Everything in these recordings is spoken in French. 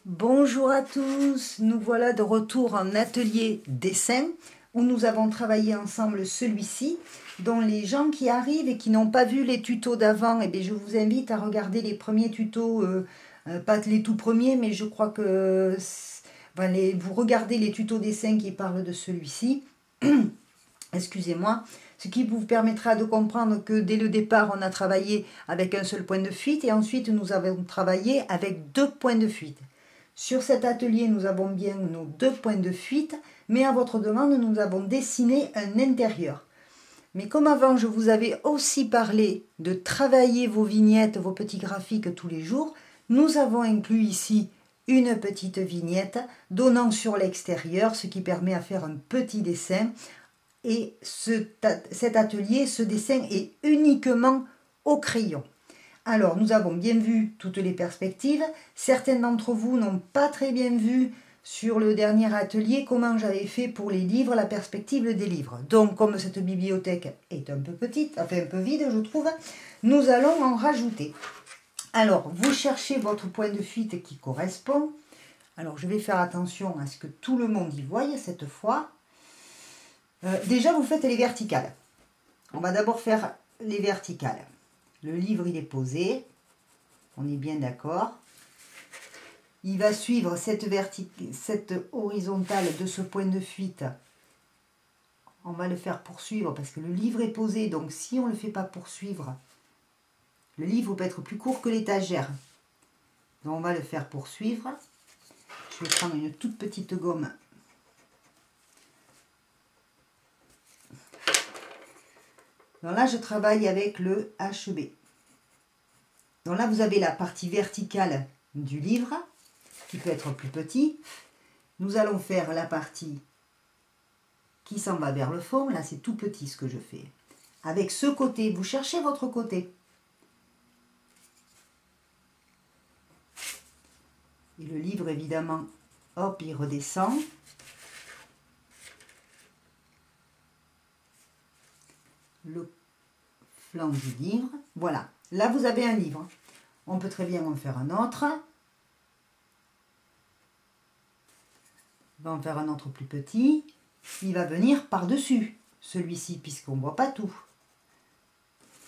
Bonjour à tous, nous voilà de retour en atelier dessin où nous avons travaillé ensemble celui-ci, dont les gens qui arrivent et qui n'ont pas vu les tutos d'avant, eh bien, je vous invite à regarder les premiers tutos, pas les tout premiers, mais je crois que vous regardez les tutos dessin qui parlent de celui-ci, excusez-moi, ce qui vous permettra de comprendre que dès le départ on a travaillé avec un seul point de fuite et ensuite nous avons travaillé avec 2 points de fuite. Sur cet atelier, nous avons bien nos 2 points de fuite, mais à votre demande, nous avons dessiné un intérieur. Mais comme avant, je vous avais aussi parlé de travailler vos vignettes, vos petits graphiques tous les jours, nous avons inclus ici une petite vignette donnant sur l'extérieur, ce qui permet à faire un petit dessin. Et cet atelier, ce dessin est uniquement au crayon. Alors, nous avons bien vu toutes les perspectives. Certains d'entre vous n'ont pas très bien vu sur le dernier atelier comment j'avais fait pour les livres, la perspective des livres. Donc, comme cette bibliothèque est un peu petite, enfin un peu vide, je trouve, nous allons en rajouter. Alors, vous cherchez votre point de fuite qui correspond. Alors, je vais faire attention à ce que tout le monde y voie cette fois. Déjà, vous faites les verticales. On va d'abord faire les verticales. Le livre, il est posé. On est bien d'accord. Il va suivre cette horizontale de ce point de fuite. On va le faire poursuivre parce que le livre est posé. Donc, si on ne le fait pas poursuivre, le livre peut être plus court que l'étagère. Donc, on va le faire poursuivre. Je vais prendre une toute petite gomme. Donc là, je travaille avec le HB. Donc là, vous avez la partie verticale du livre, qui peut être plus petit. Nous allons faire la partie qui s'en va vers le fond. Là, c'est tout petit ce que je fais. Avec ce côté, vous cherchez votre côté. Et le livre, évidemment, hop, il redescend. Le flanc du livre. Voilà, là vous avez un livre. On peut très bien en faire un autre. On va en faire un autre plus petit. Il va venir par-dessus celui-ci, puisqu'on ne voit pas tout.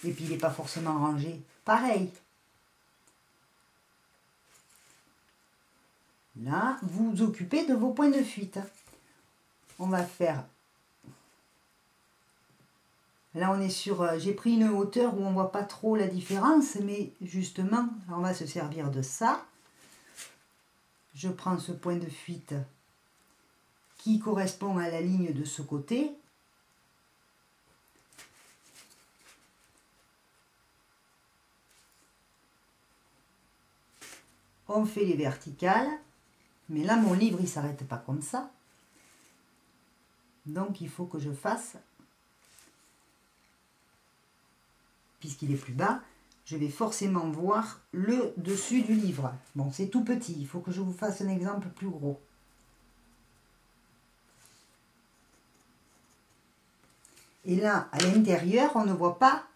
Et puis il n'est pas forcément rangé. Pareil. Là, vous vous occupez de vos points de fuite. On va faire... Là, on est sur... J'ai pris une hauteur où on ne voit pas trop la différence, mais justement, on va se servir de ça. Je prends ce point de fuite qui correspond à la ligne de ce côté. On fait les verticales. Mais là, mon livre, il ne s'arrête pas comme ça. Donc, il faut que je fasse... Puisqu'il est plus bas, je vais forcément voir le dessus du livre. Bon, c'est tout petit, il faut que je vous fasse un exemple plus gros. Et là, à l'intérieur, on ne voit pas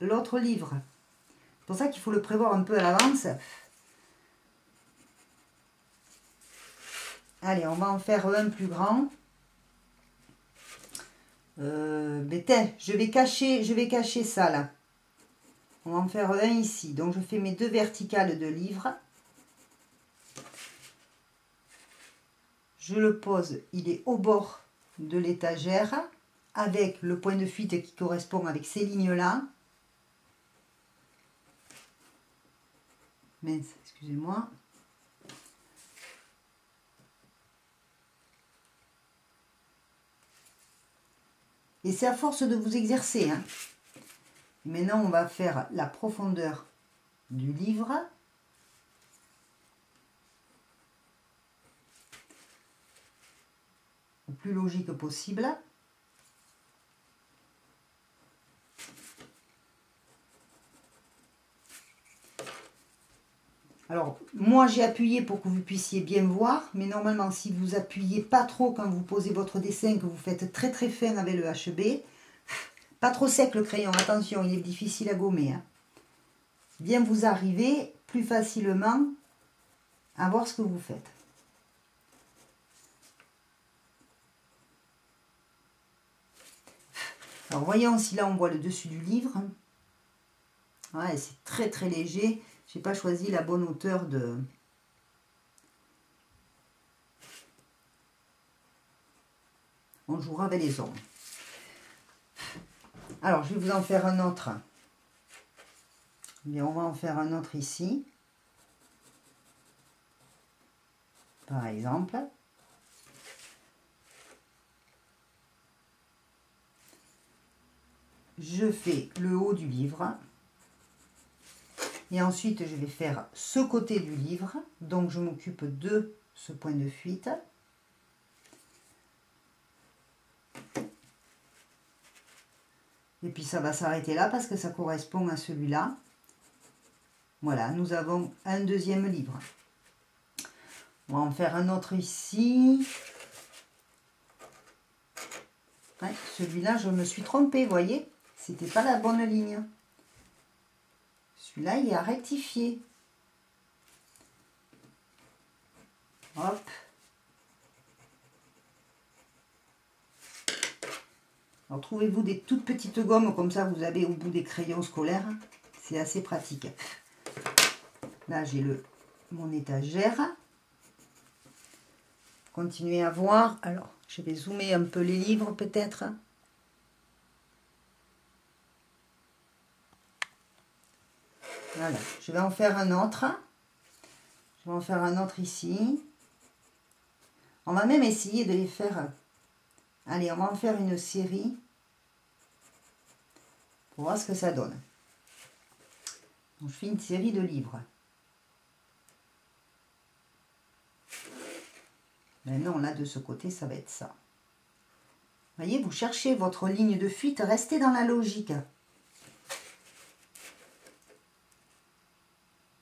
l'autre livre. C'est pour ça qu'il faut le prévoir un peu à l'avance. Allez, on va en faire un plus grand. Je vais cacher ça là. On va en faire un ici. Donc je fais mes 2 verticales de livre. Je le pose, il est au bord de l'étagère avec le point de fuite qui correspond avec ces lignes là. Mince, excusez-moi. Et c'est à force de vous exercer. Hein. Maintenant, on va faire la profondeur du livre. Le plus logique possible. Alors, moi j'ai appuyé pour que vous puissiez bien voir, mais normalement si vous appuyez pas trop quand vous posez votre dessin, que vous faites très très fin avec le HB, pas trop sec le crayon, attention, il est difficile à gommer. Hein. Bien vous arrivez plus facilement à voir ce que vous faites. Alors voyons si là on voit le dessus du livre. Ouais, c'est très très léger. Je n'ai pas choisi la bonne hauteur de... On jouera avec les ombres. Alors je vais vous en faire un autre. Mais on va en faire un autre ici. Par exemple. Je fais le haut du livre. Et ensuite, je vais faire ce côté du livre. Donc, je m'occupe de ce point de fuite. Et puis, ça va s'arrêter là parce que ça correspond à celui-là. Voilà, nous avons un deuxième livre. On va en faire un autre ici. Ouais, celui-là, je me suis trompée, vous voyez. C'était pas la bonne ligne. Celui-là, il est à rectifier. Hop. Alors, trouvez-vous des toutes petites gommes comme ça, vous avez au bout des crayons scolaires. C'est assez pratique. Là, j'ai mon étagère. Continuez à voir. Alors, je vais zoomer un peu les livres peut-être. Voilà, je vais en faire un autre. Je vais en faire un autre ici. On va même essayer de les faire... Allez, on va en faire une série. Pour voir ce que ça donne. Donc, je fais une série de livres. Maintenant, là, de ce côté, ça va être ça. Vous voyez, vous cherchez votre ligne de fuite. Restez dans la logique.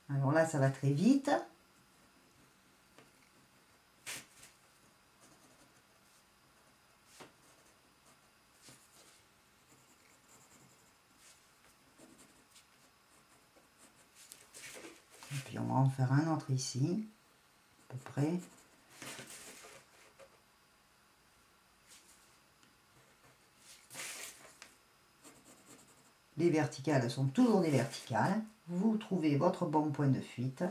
Alors là, ça va très vite. Et puis on va en faire un autre ici, à peu près. Les verticales sont toujours des verticales. Vous trouvez votre bon point de fuite.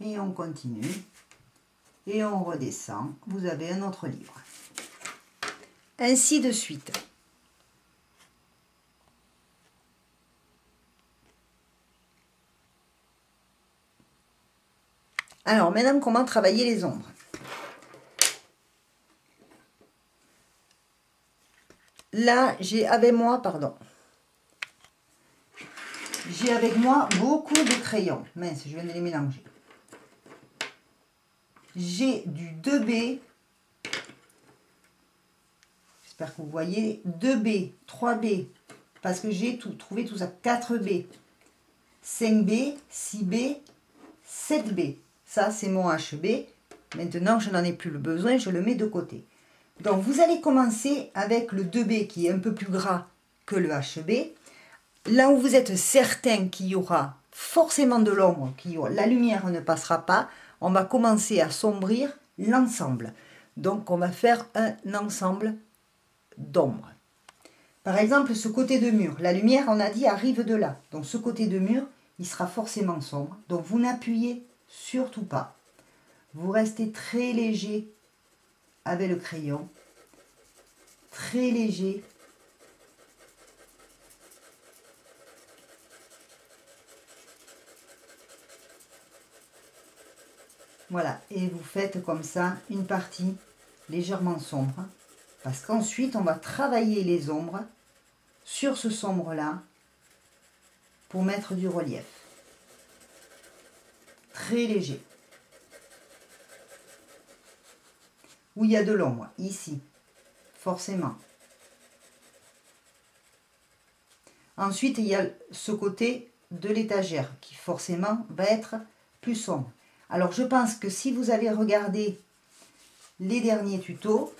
Et on continue. Et on redescend. Vous avez un autre livre. Ainsi de suite. Alors, maintenant, comment travailler les ombres? Là, j'ai avec moi beaucoup de crayons. Mince, je viens de les mélanger. J'ai du 2B. J'espère que vous voyez. 2B, 3B, parce que j'ai trouvé tout ça. 4B, 5B, 6B, 7B. Ça, c'est mon HB. Maintenant, je n'en ai plus le besoin, je le mets de côté. Donc, vous allez commencer avec le 2B qui est un peu plus gras que le HB. Là où vous êtes certain qu'il y aura forcément de l'ombre, la lumière ne passera pas, on va commencer à sombrir l'ensemble. Donc, on va faire un ensemble d'ombre. Par exemple, ce côté de mur, la lumière, on a dit, arrive de là. Donc, ce côté de mur, il sera forcément sombre. Donc, vous n'appuyez surtout pas. Vous restez très léger avec le crayon. Très léger. Voilà, et vous faites comme ça une partie légèrement sombre. Parce qu'ensuite, on va travailler les ombres sur ce sombre-là pour mettre du relief. Très léger. Où il y a de l'ombre, ici, forcément. Ensuite, il y a ce côté de l'étagère qui forcément va être plus sombre. Alors, je pense que si vous avez regardé les derniers tutos,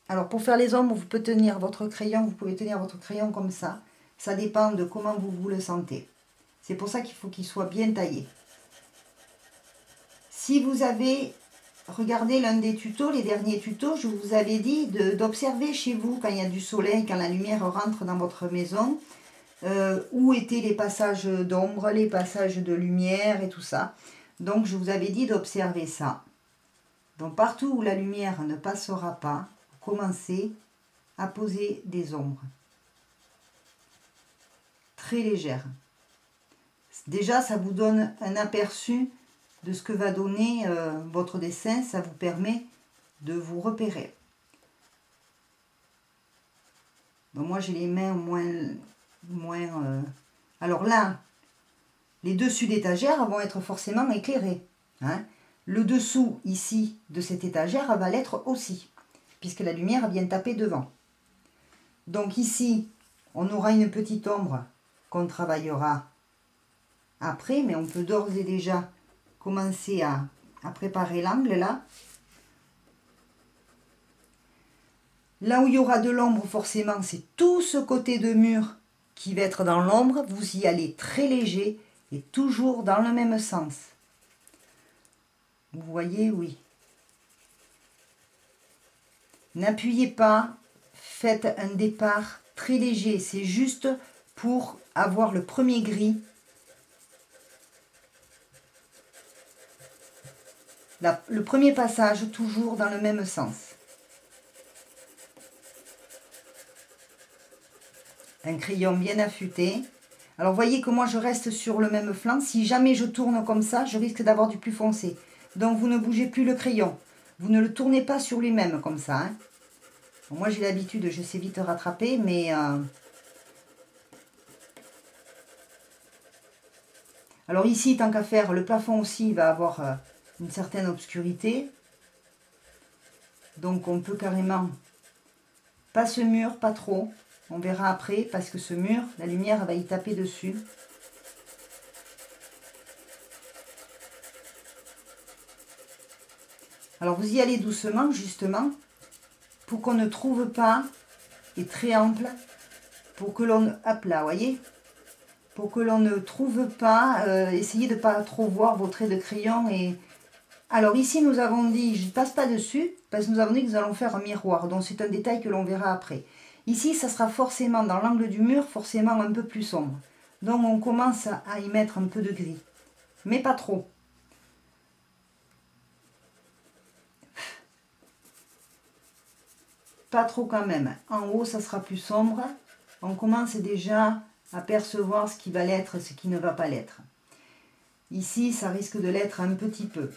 alors pour faire les ombres, vous pouvez tenir votre crayon, comme ça. Ça dépend de comment vous le sentez. C'est pour ça qu'il faut qu'il soit bien taillé. Si vous avez regardé l'un des tutos, les derniers tutos, je vous avais dit d'observer chez vous quand il y a du soleil, quand la lumière rentre dans votre maison, où étaient les passages d'ombre, les passages de lumière et tout ça. Donc je vous avais dit d'observer ça. Donc partout où la lumière ne passera pas, commencez à poser des ombres. Très légères. Déjà, ça vous donne un aperçu de ce que va donner votre dessin. Ça vous permet de vous repérer. Donc moi, j'ai les mains moins alors là, les dessus d'étagère vont être forcément éclairés. Hein. Le dessous, ici, de cette étagère va l'être aussi, puisque la lumière vient taper devant. Donc ici, on aura une petite ombre qu'on travaillera après, mais on peut d'ores et déjà commencer à préparer l'angle là. Là où il y aura de l'ombre, forcément, c'est tout ce côté de mur qui va être dans l'ombre. Vous y allez très léger et toujours dans le même sens. Vous voyez, oui. N'appuyez pas, faites un départ très léger. C'est juste pour avoir le premier gris. Le premier passage, toujours dans le même sens. Un crayon bien affûté. Alors, voyez que moi, je reste sur le même flanc. Si jamais je tourne comme ça, je risque d'avoir du plus foncé. Donc, vous ne bougez plus le crayon. Vous ne le tournez pas sur lui-même comme ça. Hein. Bon, moi, j'ai l'habitude, je sais vite rattraper, mais... Alors ici, tant qu'à faire, le plafond aussi va avoir une certaine obscurité. Donc, on peut carrément... Pas ce mur, pas trop. On verra après, parce que ce mur, la lumière va y taper dessus. Alors, vous y allez doucement, justement, pour qu'on ne trouve pas, et très ample, pour que l'on... Hop là, voyez, pour que l'on ne trouve pas, essayez de ne pas trop voir vos traits de crayon. Et alors, ici, nous avons dit, je ne passe pas dessus, parce que nous avons dit que nous allons faire un miroir. Donc, c'est un détail que l'on verra après. Ici, ça sera forcément, dans l'angle du mur, forcément un peu plus sombre. Donc, on commence à y mettre un peu de gris. Mais pas trop. Pas trop quand même. En haut, ça sera plus sombre. On commence déjà à percevoir ce qui va l'être, ce qui ne va pas l'être. Ici, ça risque de l'être un petit peu.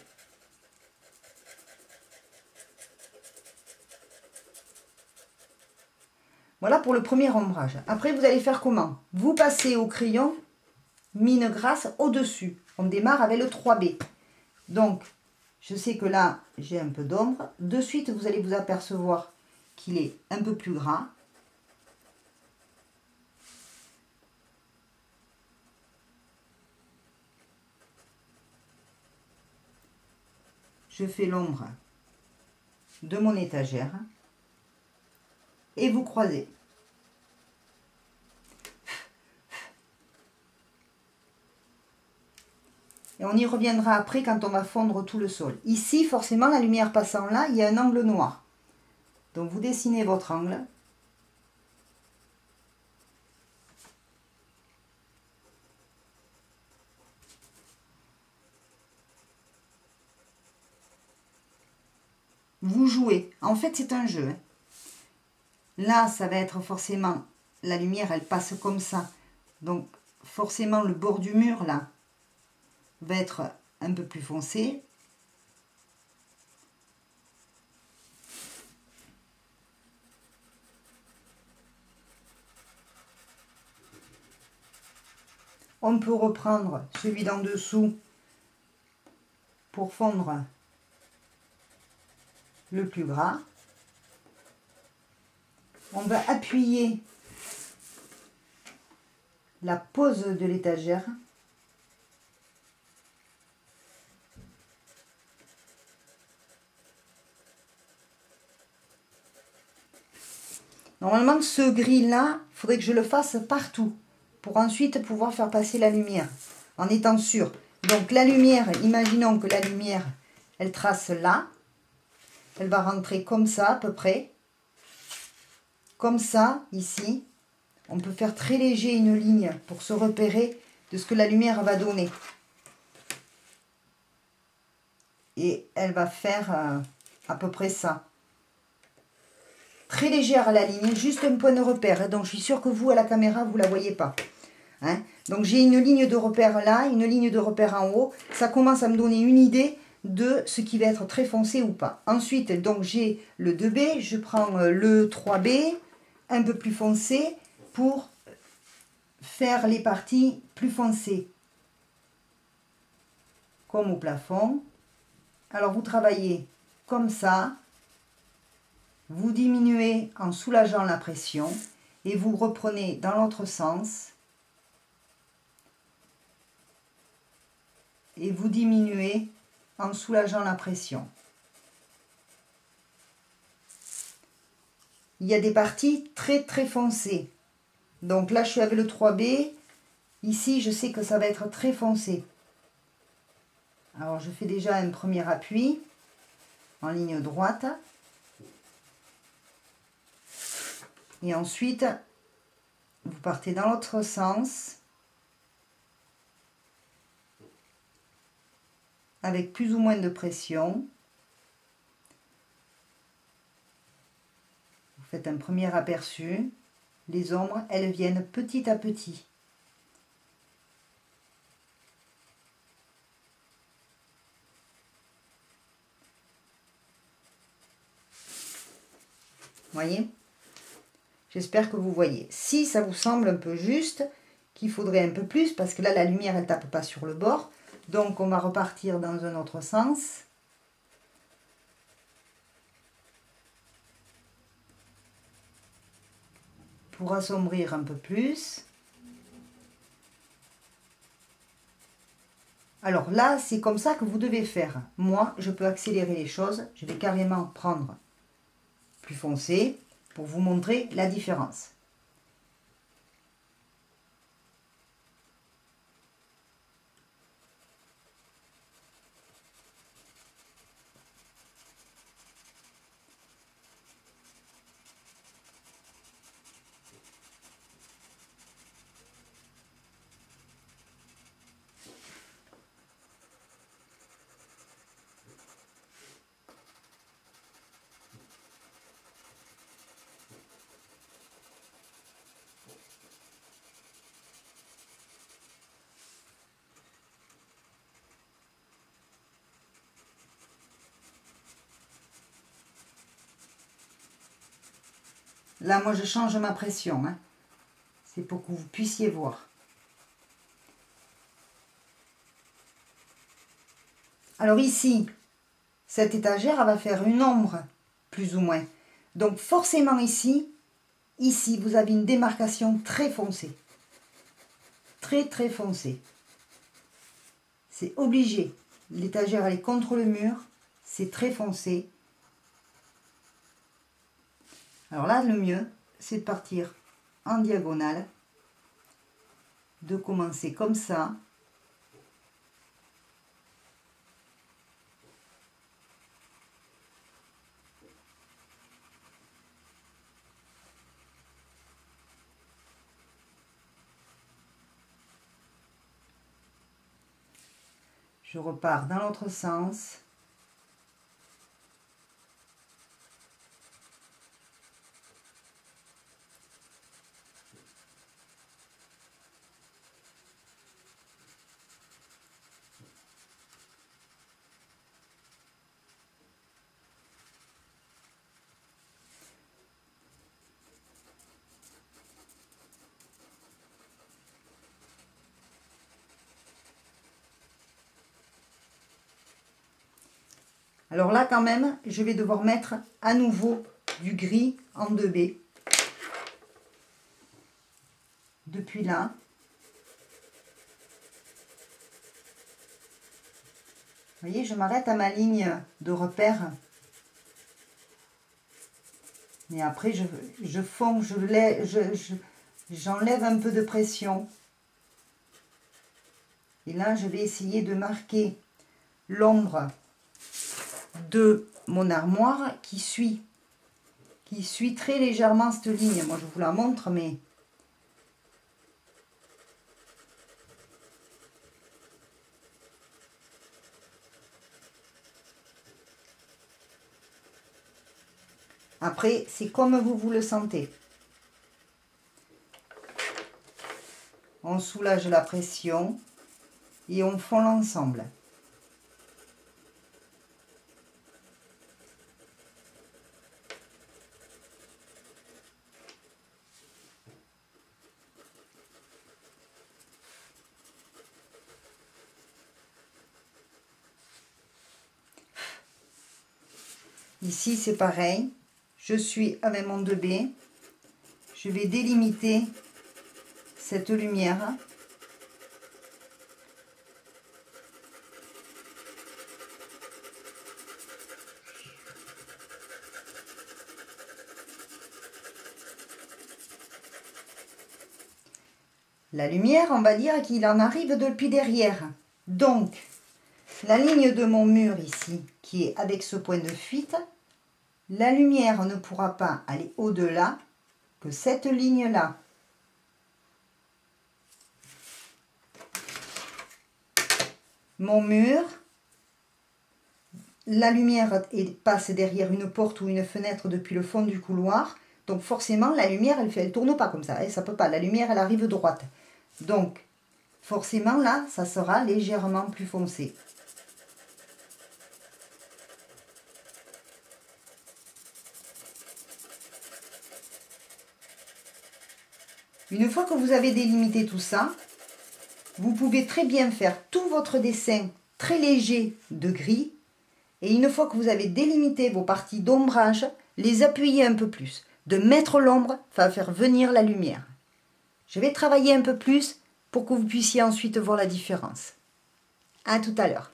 Voilà pour le premier ombrage. Après, vous allez faire comment? Vous passez au crayon mine grasse au-dessus. On démarre avec le 3B. Donc, je sais que là, j'ai un peu d'ombre. De suite, vous allez vous apercevoir qu'il est un peu plus gras. Je fais l'ombre de mon étagère. Et vous croisez. Et on y reviendra après quand on va fondre tout le sol. Ici, forcément, la lumière passant là, il y a un angle noir. Donc, vous dessinez votre angle. Vous jouez. En fait, c'est un jeu. Là, ça va être forcément, la lumière, elle passe comme ça. Donc, forcément, le bord du mur, là, va être un peu plus foncé. On peut reprendre celui d'en dessous pour fondre le plus gras. On va appuyer la pose de l'étagère. Normalement, ce gris-là, il faudrait que je le fasse partout pour ensuite pouvoir faire passer la lumière en étant sûr. Donc la lumière, imaginons que la lumière elle trace là. Elle va rentrer comme ça à peu près. Comme ça, ici. On peut faire très léger une ligne pour se repérer de ce que la lumière va donner. Et elle va faire à peu près ça. Très légère à la ligne, juste un point de repère. Donc je suis sûre que vous, à la caméra, vous ne la voyez pas. Hein? Donc j'ai une ligne de repère là, une ligne de repère en haut. Ça commence à me donner une idée de ce qui va être très foncé ou pas. Ensuite, donc j'ai le 2B, je prends le 3B, un peu plus foncé, pour faire les parties plus foncées. Comme au plafond. Alors vous travaillez comme ça, vous diminuez en soulageant la pression et vous reprenez dans l'autre sens et vous diminuez en soulageant la pression. Il y a des parties très très foncées. Donc là je suis avec le 3B, ici je sais que ça va être très foncé. Alors je fais déjà un premier appui en ligne droite. Et ensuite, vous partez dans l'autre sens avec plus ou moins de pression. Vous faites un premier aperçu. Les ombres, elles viennent petit à petit. Voyez? J'espère que vous voyez. Si ça vous semble un peu juste, qu'il faudrait un peu plus, parce que là, la lumière, elle ne tape pas sur le bord. Donc, on va repartir dans un autre sens. Pour assombrir un peu plus. Alors là, c'est comme ça que vous devez faire. Moi, je peux accélérer les choses. Je vais carrément prendre plus foncé pour vous montrer la différence. Là, moi, je change ma pression. Hein. C'est pour que vous puissiez voir. Alors ici, cette étagère, elle va faire une ombre, plus ou moins. Donc forcément ici, vous avez une démarcation très foncée. Très, très foncée. C'est obligé. L'étagère, elle est contre le mur. C'est très foncé. Alors là, le mieux, c'est de partir en diagonale, de commencer comme ça. Je repars dans l'autre sens. Alors là, quand même, je vais devoir mettre à nouveau du gris en 2B. Depuis là. Vous voyez, je m'arrête à ma ligne de repère. Et après, je fonds, j'enlève un peu de pression. Et là, je vais essayer de marquer l'ombre de mon armoire qui suit très légèrement cette ligne. Moi, je vous la montre, mais... Après, c'est comme vous le sentez. On soulage la pression et on fond l'ensemble. Ici, c'est pareil. Je suis avec mon 2B. Je vais délimiter cette lumière. La lumière, on va dire qu'il en arrive depuis derrière. Donc, la ligne de mon mur ici, qui est avec ce point de fuite, la lumière ne pourra pas aller au-delà que cette ligne-là. Mon mur, la lumière passe derrière une porte ou une fenêtre depuis le fond du couloir. Donc forcément, la lumière, elle ne tourne pas comme ça. Ça peut pas. La lumière, elle arrive droite. Donc, forcément, là, ça sera légèrement plus foncé. Une fois que vous avez délimité tout ça, vous pouvez très bien faire tout votre dessin très léger de gris. Et une fois que vous avez délimité vos parties d'ombrage, les appuyer un peu plus. De mettre l'ombre va faire venir la lumière. Je vais travailler un peu plus pour que vous puissiez ensuite voir la différence. À tout à l'heure.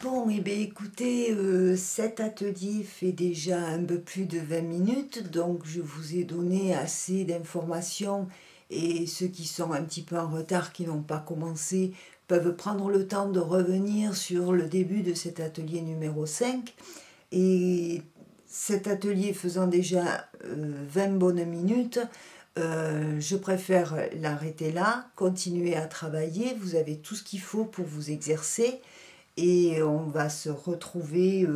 Bon, et bien écoutez, cet atelier fait déjà un peu plus de 20 minutes, donc je vous ai donné assez d'informations et ceux qui sont un petit peu en retard, qui n'ont pas commencé, peuvent prendre le temps de revenir sur le début de cet atelier numéro 5. Et cet atelier faisant déjà 20 bonnes minutes, je préfère l'arrêter là, continuer à travailler. Vous avez tout ce qu'il faut pour vous exercer. Et on va se retrouver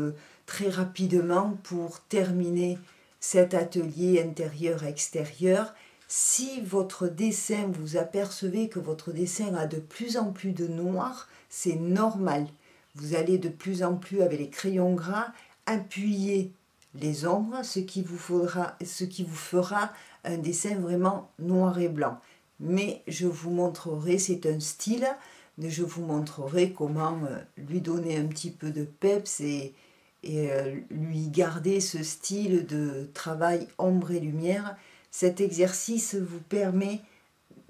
très rapidement pour terminer cet atelier intérieur-extérieur. Si votre dessin, vous apercevez que votre dessin a de plus en plus de noir, c'est normal. Vous allez de plus en plus, avec les crayons gras, appuyer les ombres, ce qui vous fera un dessin vraiment noir et blanc. Mais je vous montrerai, c'est un style. Je vous montrerai comment lui donner un petit peu de peps et lui garder ce style de travail ombre et lumière. Cet exercice vous permet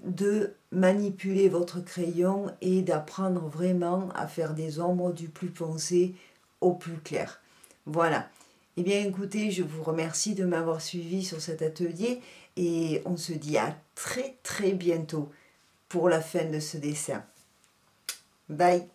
de manipuler votre crayon et d'apprendre vraiment à faire des ombres du plus foncé au plus clair. Voilà. Eh bien écoutez, je vous remercie de m'avoir suivi sur cet atelier et on se dit à très bientôt pour la fin de ce dessin. Bye.